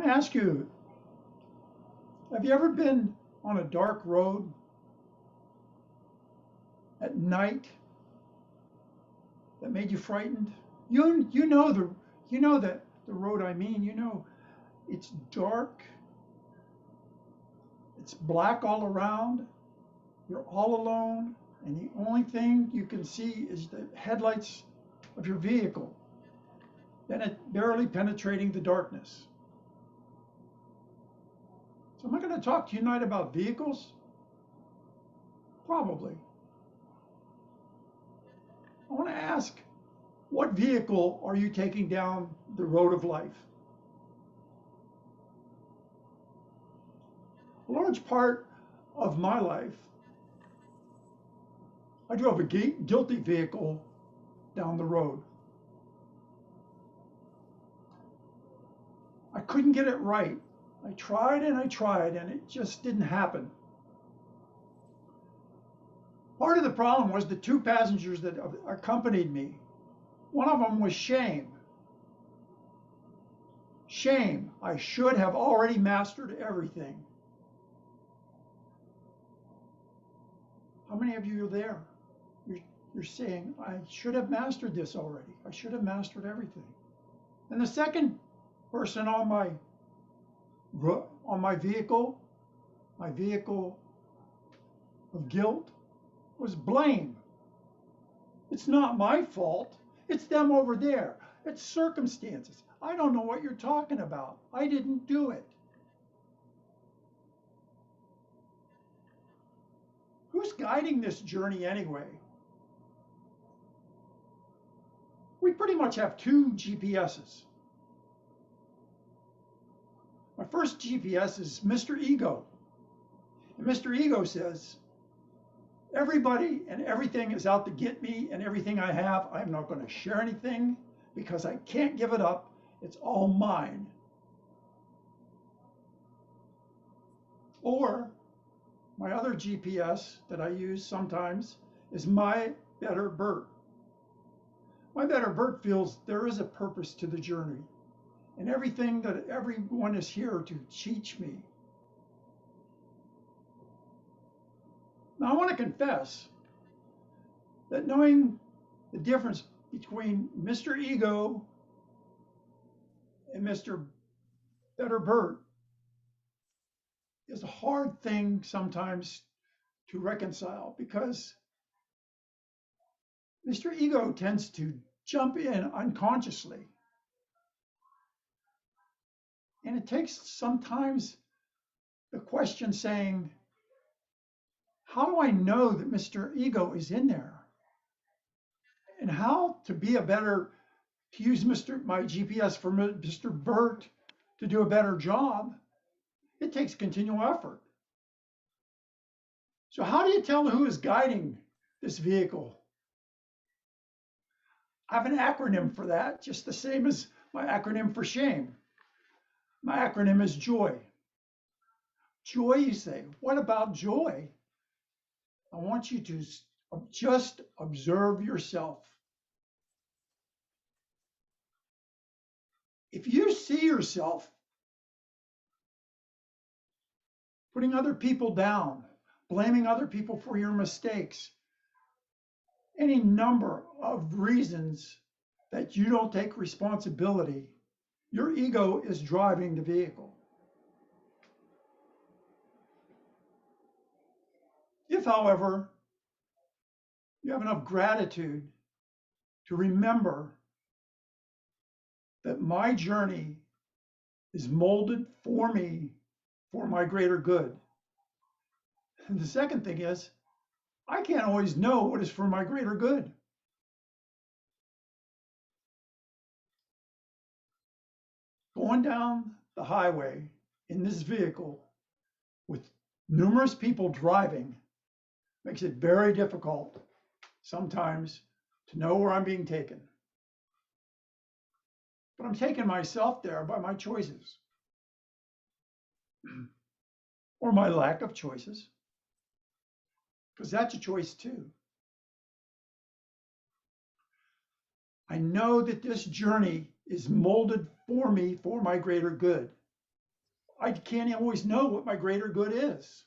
want to ask you, have you ever been on a dark road at night that made you frightened? You know the road I mean. You know it's dark, it's black all around, you're all alone, and the only thing you can see is the headlights of your vehicle, then it barely penetrating the darkness. So am I going to talk to you tonight about vehicles? Probably. I want to ask, what vehicle are you taking down the road of life? A large part of my life, I drove a guilty vehicle down the road. I couldn't get it right. I tried and it just didn't happen. Part of the problem was the two passengers that accompanied me. One of them was shame. Shame. I should have already mastered everything. How many of you are there? You're saying, I should have mastered this already. I should have mastered everything. And the second person on my vehicle of guilt, was blame. It's not my fault. It's them over there. It's circumstances. I don't know what you're talking about. I didn't do it. Who's guiding this journey anyway? We pretty much have two GPSs. My first GPS is Mr. Ego. And Mr. Ego says, everybody and everything is out to get me, and everything I have, I'm not going to share anything because I can't give it up. It's all mine. Or my other GPS that I use sometimes is My Better Bert. My Better Bert feels there is a purpose to the journey, and everything that everyone is here to teach me. Now I want to confess that knowing the difference between Mr. Ego and Mr. Better Bert is a hard thing sometimes to reconcile, because Mr. Ego tends to jump in unconsciously. And it takes sometimes the question saying, how do I know that Mr. Ego is in there? And how to be a better, to use my GPS for Mr. Bert to do a better job? It takes continual effort. So how do you tell who is guiding this vehicle? I have an acronym for that, just the same as my acronym for shame. My acronym is JOY. Joy, you say, what about joy? I want you to just observe yourself. If you see yourself putting other people down, blaming other people for your mistakes, any number of reasons that you don't take responsibility, your ego is driving the vehicle. If, however, you have enough gratitude to remember that my journey is molded for me for my greater good. And the second thing is, I can't always know what is for my greater good. Going down the highway in this vehicle with numerous people driving makes it very difficult sometimes to know where I'm being taken. But I'm taking myself there by my choices or my lack of choices, because that's a choice too. I know that this journey is molded for me for my greater good. I can't always know what my greater good is.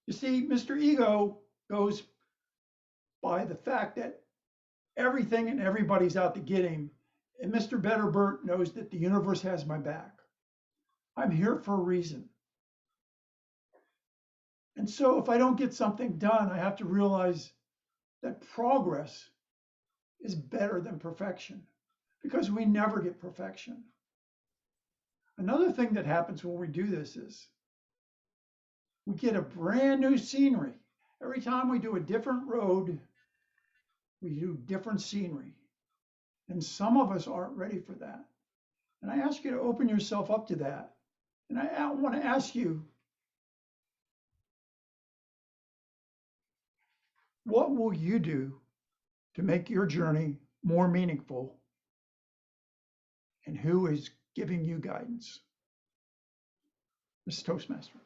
You see, Mr. Ego goes by the fact that everything and everybody's out to get him. And Mr. Better Bert knows that the universe has my back. I'm here for a reason. And so if I don't get something done, I have to realize that progress is better than perfection because we never get perfection. Another thing that happens when we do this is we get a brand new scenery. Every time we do a different road, we do different scenery. And some of us aren't ready for that. And I ask you to open yourself up to that. And I want to ask you, what will you do to make your journey more meaningful? And who is giving you guidance? This is Toastmaster.